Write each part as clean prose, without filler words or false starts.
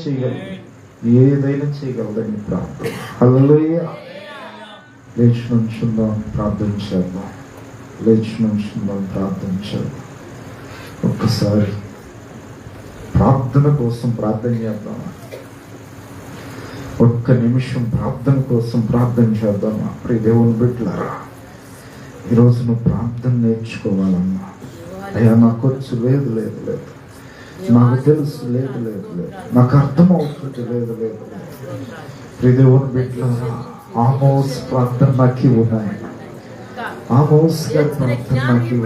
చేయగలదు, ఏదైనా చేయగలదని ప్రార్థన. హల్లెలూయా. లేచి నుంచుందాం, ప్రార్థన చేద్దాం. లేచి నుంచుందాం, ప్రార్థన చేద్దాం. ఒక్కసారి ప్రార్థన కోసం ప్రార్థన చేద్దామా? ఒక్క నిమిషం ప్రార్థన కోసం ప్రార్థన చేద్దామా? ప్రియ దేవుని బిడ్డలారా, ఈరోజు నువ్వు ప్రార్థన నేర్చుకోవాలమ్మా. అయ్యా నాకు వచ్చు, లేదు లేదు లేదు, నాకు తెలుసు, లేదు లేదు లేదు, నాకు అర్థమవుతుంది, లేదు లేదు లేదు. ప్రియ దేవుని బిడ్డలారా, ఆమోస్ ప్రార్థన నాకు ఉన్నాయి. ఆమోస్ గారి ప్రార్థన నాకు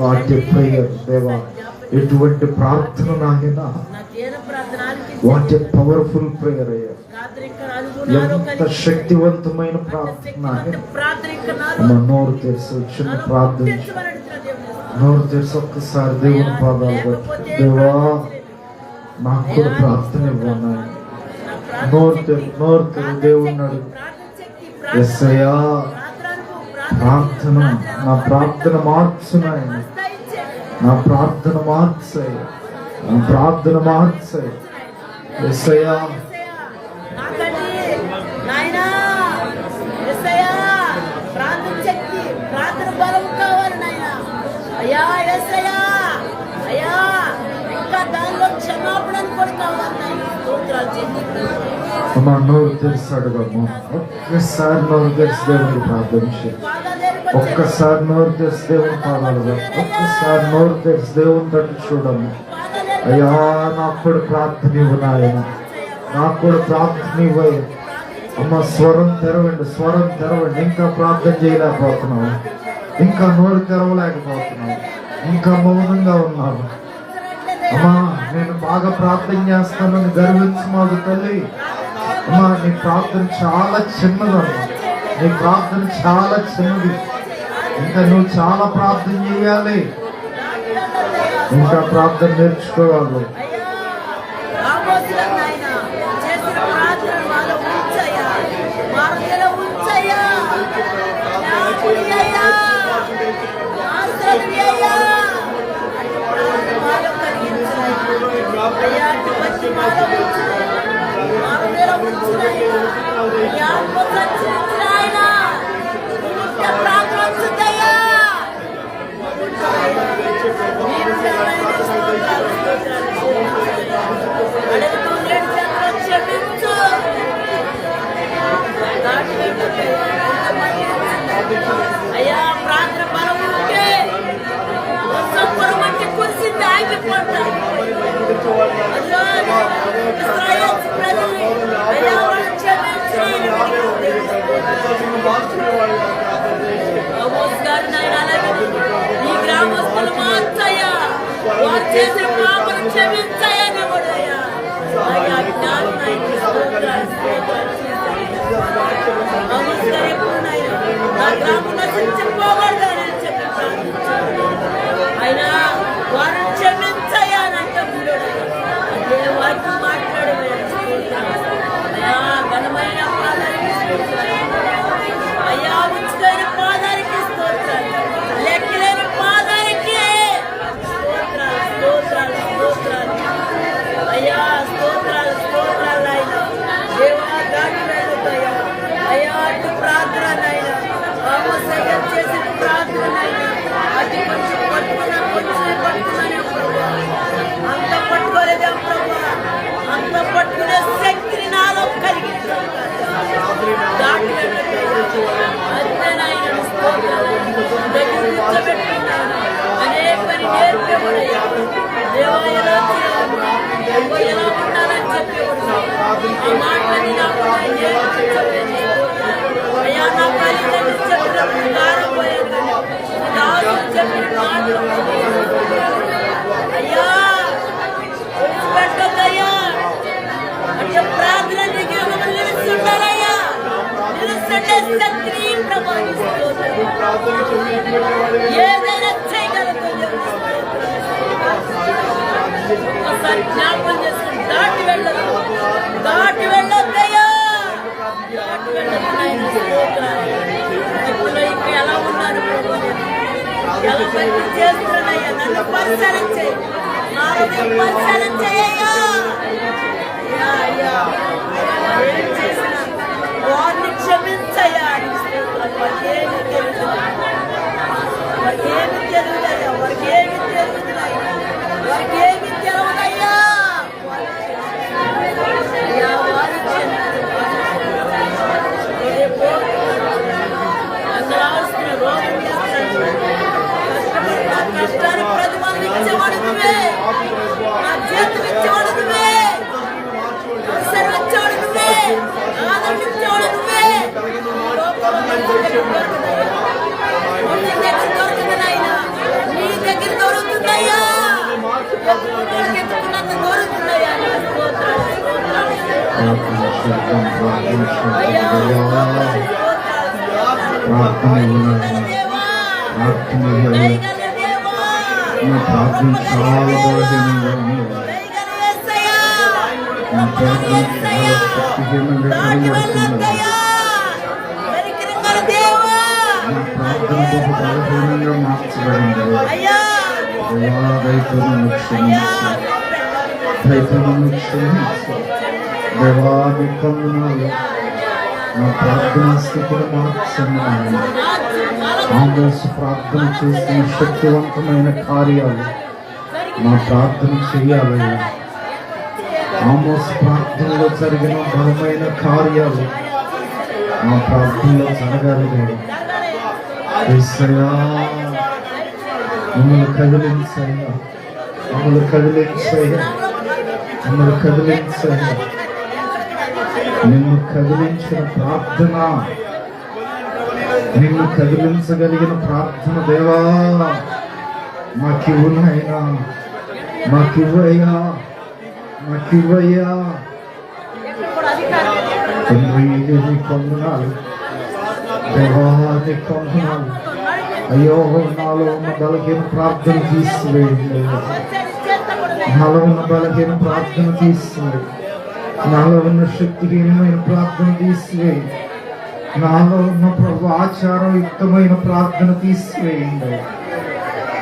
వాటి ప్రేయర్ దేవా, ఎటువంటి ప్రార్థన నాయనా, వాట్ ఏ పవర్ఫుల్ ప్రేయర్ అయ్యా, ఎంత శక్తివంతమైన ప్రార్థన. నోరు తెరిచి చిన్న ప్రార్థన, నోరు తెరిచి ఒక్కసారి దేవుని పాదాలు, దేవా నాకు కూడా ప్రార్థన ఇవ్వనా. నోరు తెరు దేవుని అడుగు. యేసయ్యా, ప్రార్థన, నా ప్రార్థన మార్చునాయన, నా ప్రార్థన మార్చాయి, నా ప్రార్థన మార్చాయి. యేసయ్యా, అమ్మా నోరు తెరిచి అడగమ్మా. ఒక్కసారి నోరు తెరిచి దేవుని ప్రార్థన చేయి. ఒక్కసారి నోరు తెరిచి దేవుని పాదాలు, ఒక్కసారి నోరు తెరిచి దేవుని తట్టు చూడమ్మా. అయ్యా నాకు కూడా ప్రార్థన ఇవ్వు నాయన, నాకు కూడా ప్రార్థన ఇవ్వయ్య. అమ్మ స్వరం తెరవండి, స్వరం తెరవండి. ఇంకా ప్రార్థన చేయలేకపోతున్నావు, ఇంకా నోరు తెరవలేకపోతున్నావు, ఇంకా మౌనంగా ఉన్నావు. అమ్మా నేను బాగా ప్రార్థన చేస్తానని గర్వించి మాకు తల్లి. అమ్మా నీ ప్రార్థన చాలా చిన్నదమ్మా, నీ ప్రార్థన చాలా చిన్నది. ఇంకా నువ్వు చాలా ప్రార్థన చేయాలి, ఇంకా ప్రార్థన నేర్చుకోవాలి. అయ్యా ప్రార్థన బలం ఉంటే సంపూర్ణంగా కురిసింది, ఆగిపోతారు. ఈ గ్రామస్తులు మార్చయ్యా, వారు చేసిన పాపను క్షమించయ్యా. నా గ్రామం నశించిపోకూడదని చెప్పి ప్రార్థించారు. అయినా వారు క్షమించయ్యానంటే అదే వారికి మాట్లాడే ఘనమైన పాదానికి, అయ్యా ఉచితమైన పాదానికి స్తోత్రాలు, లెక్కలేని పాదానికి స్తోత్రాలు స్తోత్రాలు స్తోత్రాలు. అయ్యా స్తోత్రాలు స్తోత్రాలు అయినా దేవా, దాటి వెళ్ళదయ్యా. అయ్యా అటు ప్రార్థన అయినా, ఆమోసయ్య చేసిన ప్రార్థన అయినా అతి కొంచెం పట్టుకున్నా, కొంచెం పట్టుకున్నానే ప్రభా, అంత పట్టుకోలేదా ప్రభా, అంత పట్టుకునే శక్తిని నాలో కలిగించాను. దాటి వెళ్ళదయ్యా, స్తోత్రాలు దగ్గర కూర్చోబెట్టుకున్నాను. అనేకని నేర్పేవాడయ్యా. దేవా ఎలా చేయాలి, ఎలా ఉండాలని చెప్పేవాడు. ఆ మాటని నాకు అయ్యా, నా తల్లిదండ్రులు చెప్పినప్పుడు కారపోయాను కానీ దాసులు చెప్పిన మాటలు అయ్యా పెట్టద్దయ్యా. అంటే ప్రార్థన నిలుస్తుండాలయ్యా, నిలుస్తుండే శక్తిని ప్రభావిస్తూ ఏదైనా చేయగలుగుతుంది. ఒక్కసారి జ్ఞాపకం చేసుకుని దాటి వెళ్ళదు, దాటి వెళ్ళొద్దయ్యా, దాటి వెళ్ళదు నాయన. ఇప్పుడు ఇంకా ఎలా ఉన్నారు ప్రభు, ఎలా పని చేస్తున్నానయ్యా, నన్ను పరిశీలన చేయి, నా హృదయం పరిశీలన చేయయ్యా. ప్రార్థించేద్దాం, ప్రార్థించేద్దాం. అయ్యా, దేవా, ప్రార్థన వినాలి, ప్రార్థన వినాలి. నా ప్రార్థన చాలా బలహీనంగా ఉంది. నా ప్రార్థన చాలా శక్తిహీనంగా కనబడుతున్నది. నా ప్రార్థన బహు బలహీనంగా మార్చబడింది. దేవా, దయతో నన్ను క్షమించు, దయతో నన్ను క్షమించు. దేవా, నీ వందనాలు. నా ప్రార్థనా స్థితిని మార్చండి. ఆమోసు ప్రార్థన చేసిన శక్తివంతమైన కార్యాలు నా ప్రార్థన చేయాలయ్యా. ఆమోసు ప్రార్థనలో జరిగిన బలమైన కార్యాలు నా ప్రార్థనలో జరగాలి. యేసయ్యా, మమ్మల్ని కదిలించయ్యా, మమ్మల్ని కదిలించయ్యా, మమ్మల్ని కదిలించయ్యా. నిన్ను కదిలించిన ప్రార్థన, నిన్ను కదిలించగలిగిన ప్రార్థన దేవా మాకివ్వు నాయనా, మాకివ్వయ్యా, మాకివ్వయ్యా. తండ్రి, నీకు వందనాలు. దేవా, నీకు వందనాలు. అయ్యో, నాలో ఉన్న బలహీన ప్రార్థన తీసివేయండి. నాలో ఉన్న బలహీన ప్రార్థన తీసివేయండి. నాలో ఉన్న శక్తిహీనమైన ప్రార్థన తీసివేయండి. నాలో ఉన్న ప్రభు ఆచారయుక్తమైన ప్రార్థన తీసివేయండి.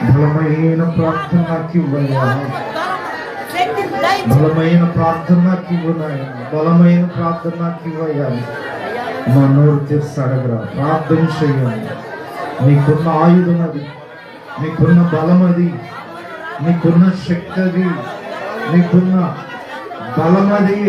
బలమైన ప్రార్థన నాకు ఇవ్వయ్యా, బలమైన ప్రార్థన నాకు ఇవ్వనాయా, బలమైన ప్రార్థన నాకు ఇవ్వయ్యా. మా నోరు తెరిచి అడగరా, ప్రార్థన చెయ్యండి. నీకున్న ఆయుధం అది, నీకున్న బలం అది, నీకున్న శక్తి అది, నీకున్న బలం అది.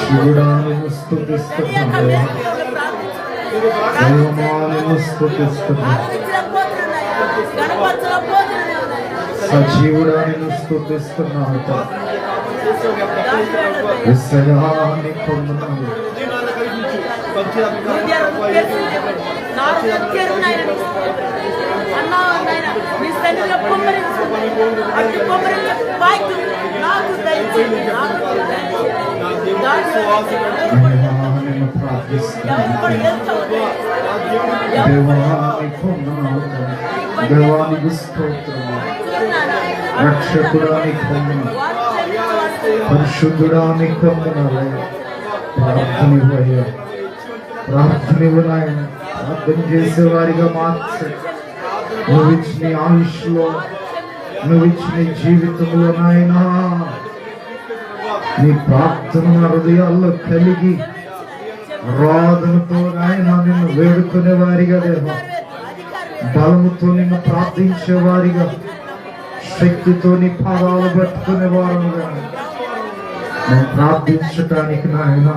శివుడాన్ని స్తుతిస్తున్నాను, దైవమాన్ని స్తుతిస్తున్నాను, సజీవుడాన్ని స్తుతిస్తున్నాను. విశ్రయాన్ని పొందుతున్నాను. దేవానికి స్తోత్రం. రక్షకుడానికి వందనాలు, పరిశుద్ధుడానికి వందనాలు. ప్రార్థనివ్వయ్యా, ప్రార్థనివ్వు నాయన. ప్రార్థన చేసేవారిగా మార్చు. నువ్వు ఇచ్చిన ఆయుష్లో, నువ్వు ఇచ్చిన జీవితంలో నాయనా, నీ ప్రార్థన హృదయాల్లో కలిగి ఆరాధనతో నాయన నిన్ను వేడుకునే వారిగా, దేవా బలముతో నిన్ను ప్రార్థించే వారిగా, శక్తితో నీ పాదాలు పట్టుకునే వారుగా నేను ప్రార్థించటానికి నాయన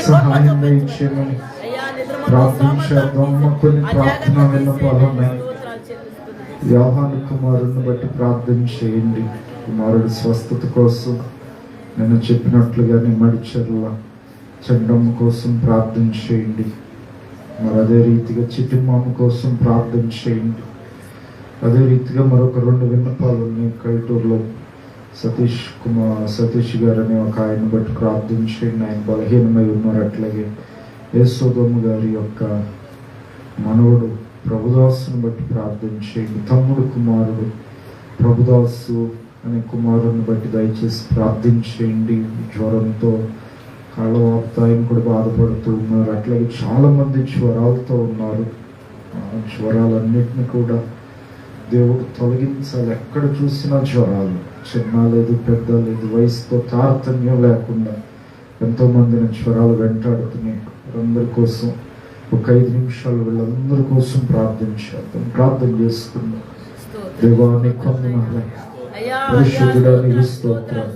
సహాయం దయచేయమని ప్రార్థించేద్దాం. కొన్ని ప్రార్థన విన్నపాలు ఉన్నాయి. యోహాను కుమారుడిని బట్టి ప్రార్థన చేయండి. కుమారుడి స్వస్థత కోసం నేను చెప్పినట్లుగా నిమ్మడిచర్ల చండమ్మ కోసం ప్రార్థన చేయండి. మరి అదే రీతిగా చిట్టిమామ కోసం ప్రార్థన చేయండి. అదే రీతిగా మరొక 2 విన్నపాలు ఉన్నాయి. కైటూరులో సతీష్ గారు అనే ఒక ఆయన బట్టి ప్రార్థన చేయండి. ఆయన బలహీనమై ఉన్నారు. అట్లాగే యేసోదమ్మ గారి యొక్క మనవడు ప్రభుదాసుని బట్టి ప్రార్థన చేయండి. తమ్ముడు కుమారుడు ప్రభుదాసు అనే కుమారుని బట్టి దయచేసి ప్రార్థించేయండి. జ్వరంతో కాళ్ళవాపుతాయని కూడా బాధపడుతూ ఉన్నారు. అట్లాగే చాలా మంది జ్వరాలతో ఉన్నారు. జ్వరాలన్నిటిని కూడా దేవుడు తొలగించాలి. ఎక్కడ చూసినా జ్వరాలు, చిన్న లేదు పెద్ద లేదు, వయసుతో తారతమ్యం లేకుండా ఎంతో మందిని జ్వరాలు వెంటాడుతున్నాయి. అందరి కోసం ఒక 5 నిమిషాలు వీళ్ళందరి కోసం ప్రార్థించేద్దాం. ప్రార్థన చేసుకుందాం. దేవానికి వందనాలు, పరిశుద్ధుడా నీకు స్తోత్రం.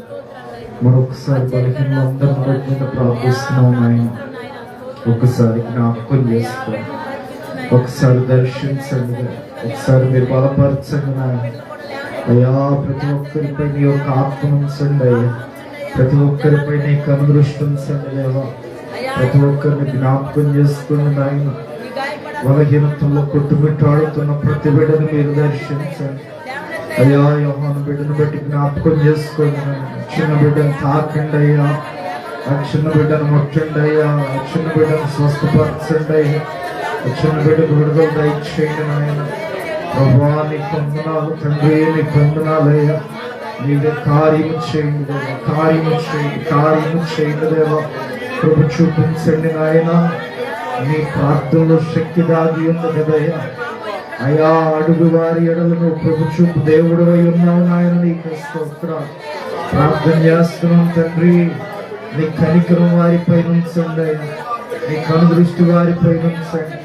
మరొకసారి బలహీనందరం మీద ప్రార్థిస్తున్నాం నాయన. ఒకసారి జ్ఞాపకం చేసుకోండి, ఒకసారి దర్శించండి, ఒకసారి మీరు బలపరచండి నాయన. అయ్యా ప్రతి ఒక్కరిపై నీ యొక్క ఆత్మను ఉంచండి అయ్యా. ప్రతి ఒక్కరిపై నీ కనుదృష్టి ఉంచండి దేవా. ప్రతి ఒక్కరిని జ్ఞాపకం చేసుకోండి నాయన. బలహీనతల్లో కొట్టుమిట్టాడుతున్న ప్రతి బిడ్డను మీరు దర్శించండి అయ్యా. యోహాను బిడ్డను బట్టి జ్ఞాపకం చేసుకోండి నాయన. చిన్న బిడ్డను తాకండి అయ్యా. ఆ చిన్న బిడ్డను ముట్టండి అయ్యా. ఆ చిన్న బిడ్డను స్వస్థపరచండి అయ్యా. ఆ చిన్న బిడ్డకు విడుదల దయచేయండి నాయన. ప్రభువా నీకు వందనాలు తండ్రి, నీకు వందనాలయ్యా. నీవే కార్యము చేయండి దేవా, కార్యము చేయండి, కార్యము చేయండి దేవా. కృప చూపించండి నాయన. నీ ప్రార్థనలో శక్తి దాగి ఉంది కదయ్యా. అయ్యా అడుగు వారి ఎడలను కృప చూపు దేవుడు అయి ఉన్నావు నాయన. నీకు స్తోత్రాలు. ప్రార్థన చేస్తున్నాం తండ్రి. నీ కనికరం వారిపై ఉంచండి అయ్యా. నీ కనుదృష్టి వారిపై ఉంచండి.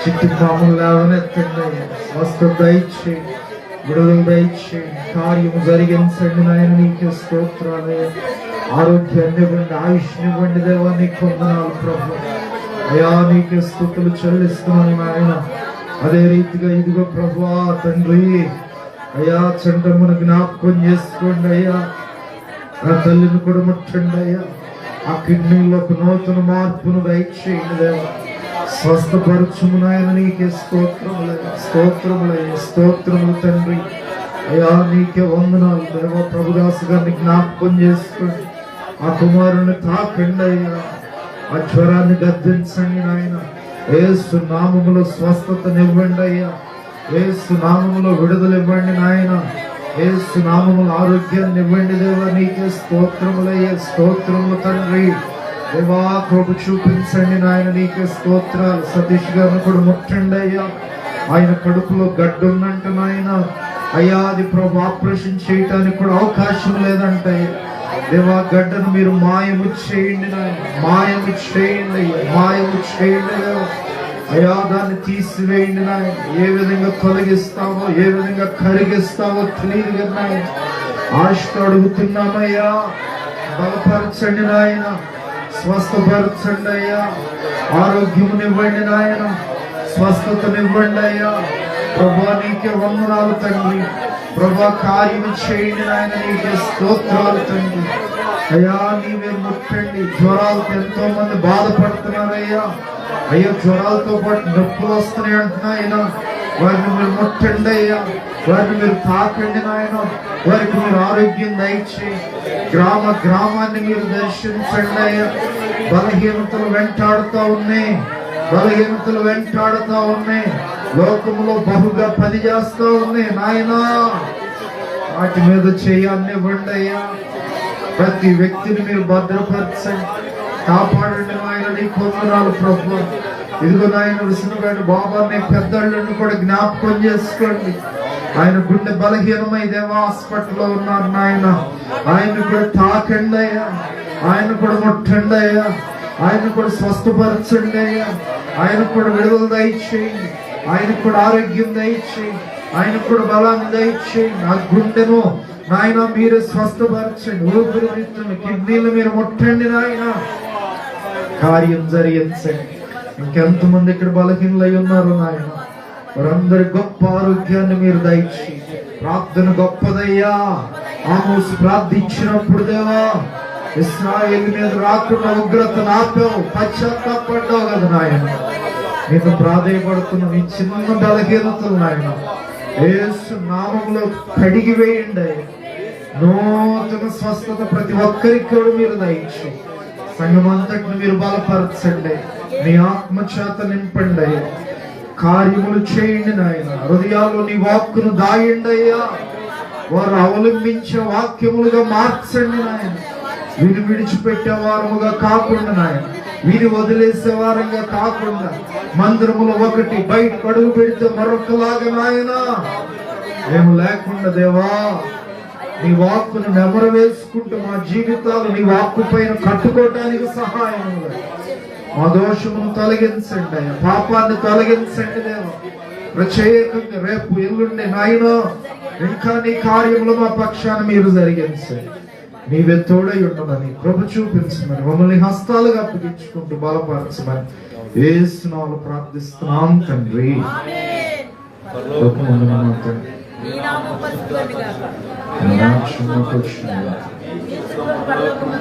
చిట్టి పాములు లేవనెత్తండి అయ్యా. స్వస్థత దయచేయండి, విడుదల దయచేయండి, కార్యము జరిగించండి నాయన. నీకే స్తోత్రాలయ్యా. ఆరోగ్యాన్ని ఇవ్వండి, ఆయుష్ని ఇవ్వండి దేవా. నీకు వందనాలు ప్రభు. అయ్యా నీకే స్తుతులు చెల్లిస్తున్నాను నాయన. అదే రీతిగా ఇదిగో ప్రభువా తండ్రి అయ్యా చంటమును జ్ఞాపకం చేసుకోండి అయ్యా. ఆ తల్లిని కూడా ముట్టండి అయ్యా. ఆ కిడ్నీలో ఒక నూతన మార్పును దయచేయండి దేవా. స్వస్థపరచుము నాయన. నీకే స్తోత్రములయ్యా, స్తోత్రములయ్యా, స్తోత్రములు తండ్రి. అయ్యా నీకే వందనాలు దేవా. ప్రభుదాసు గారిని జ్ఞాపకం చేసుకోండి. ఆ కుమారుని తాకండి అయ్యా. ఆ జ్వరాన్ని గద్దించండి నాయన. యేసు నామములో స్వస్థతనివ్వండి అయ్యా. యేసు నామములో విడుదల ఇవ్వండి నాయన. యేసు నామములో ఆరోగ్యాన్ని ఇవ్వండి దేవా. నీకే స్తోత్రములయ్యా, స్తోత్రములు తండ్రి. దేవా కృప చూపించండి నాయన. నీకే స్తోత్రాలు. సతీష్ గారిని కూడా ముట్టండి అయ్యా. ఆయన కడుపులో గడ్డున్నంట నాయన. అయ్యా అది ప్రభు ఆపరేషన్ చేయటానికి కూడా అవకాశం లేదంట దేవా. గడ్డను మీరు మాయము చేయండి నాయన. మాయము చేయండి అయ్యా, మాయము చేయండి దేవా. అయ్యా దాన్ని తీసివేయండి నాయన. ఏ విధంగా తొలగిస్తావో, ఏ విధంగా కరిగిస్తావో తెలియదు కదా నాయన. ఆశతో అడుగుతున్నామయ్యా. బలపరచండి నాయన, స్వస్థపరచండి అయ్యా. ఆరోగ్యమునివ్వండి నాయన, స్వస్థతనివ్వండి అయ్యా. ప్రభా నీకే వందనాలు తండ్రి. ప్రభా కార్యము చేయండి నాయన. నీకే స్తోత్రాలు తండ్రి. అయ్యా నీవే ముట్టండి. జ్వరాలతో ఎంతో మంది బాధపడుతున్నారయ్యా. అయ్యా జ్వరాలతో పాటు నొప్పులు వస్తున్నాయి అంటున్నాయన. వారిని మీరు ముట్టండి అయ్యా. వారిని మీరు తాకండి నాయన. వారికి మీరు ఆరోగ్యం దయచేయండి. గ్రామ గ్రామాన్ని మీరు దర్శించండి అయ్యా. బలహీనతలు వెంటాడుతూ ఉన్నాయి, బలహీనతలు వెంటాడుతూ ఉన్నాయి. లోకంలో బహుగా పని చేస్తూ ఉన్నాయి నాయనా. వాటి మీద చేయాలనివ్వండి అయ్యా. ప్రతి వ్యక్తిని మీరు భద్రపరచండి, కాపాడండి నాయన. నీ కొందనాలు ప్రభు. ఇదిగో నాయన విష్ణుగారి బాబాని పెద్దళ్ళని కూడా జ్ఞాపకం చేసుకోండి. ఆయన గుండె బలహీనమై దేవా హాస్పిటల్లో ఉన్నారు నాయన. ఆయన కూడా తాకండి అయ్యా. ఆయన కూడా ముట్టండి అయ్యా. ఆయన కూడా స్వస్థపరచండి అయ్యా. ఆయన కూడా విడుదల దయచేయండి. ఆయనకు కూడా ఆరోగ్యం దయచేయండి. ఆయనకు కూడా బలాన్ని దయచేయండి. ఆ గుండెను నాయన మీరు స్వస్థపరచండి. ఊపిరితిత్తులు, కిడ్నీలు మీరు ముట్టండి నాయన. కార్యం జరిగించండి. ఇంకెంతమంది ఇక్కడ బలహీనలై ఉన్నారు నాయన. వారందరి గొప్ప ఆరోగ్యాన్ని మీరు దయచేయండి. ప్రార్థన గొప్పదయ్యా. ఆమోసు ప్రార్థించినప్పుడు దేవా ఇశ్రాయేలు మీద రాకుండా ఉగ్రతను ఆపావు, పశ్చాత్తాపడ్డావు కదా నాయన. నీకు ప్రాధేయపడుతున్న ఈ చిన్న బలహీనతలు నాయన యేసు నామములో కడిగి వేయండి. నూతన స్వస్థత ప్రతి ఒక్కరికి కూడా మీరు దయచేయండి. సంఘం అంతటిని మీరు బలపరచండి. నీ ఆత్మ చేత నింపండి అయ్యా. కార్యములు చేయండి నాయన. హృదయాల్లో నీ వాక్కును దాయండి అయ్యా. వారు అవలంబించే వాక్యములుగా మార్చండి నాయన. వీరు విడిచిపెట్టే వారముగా కాకుండా నాయన, వీరు వదిలేసే వారంగా కాకుండా, మందిరములో ఒకటి బయట అడుగు పెడితే మరొకలాగా నాయన మేము లేకుండా దేవా నీ వాక్కును నెమరు వేసుకుంటూ మా జీవితాలు నీ వాక్కు పైన కట్టుకోవటానికి సహాయం. మా దోషమును తొలగించండి అయ్యా. పాపాన్ని తొలగించండి దేవా. ప్రత్యేకంగా రేపు ఎల్లుండి నాయన ఇంకా నీ కార్యములు మా పక్షాన మీరు జరిగించండి. నీవే తోడై ఉండమని కృప చూపించమని మమ్మల్ని హస్తాలుగా అప్పగించుకుంటూ బలపరచమని యేసు నామములో ప్రార్థిస్తున్నాం తండ్రి. ఆమేన్. లోకమందున మా తండ్రి, నీ నామం పరిశుద్ధమైనది గాక. నీ రాజ్యం మాకు వచ్చును గాక. నీ చిత్తం పరలోకమందు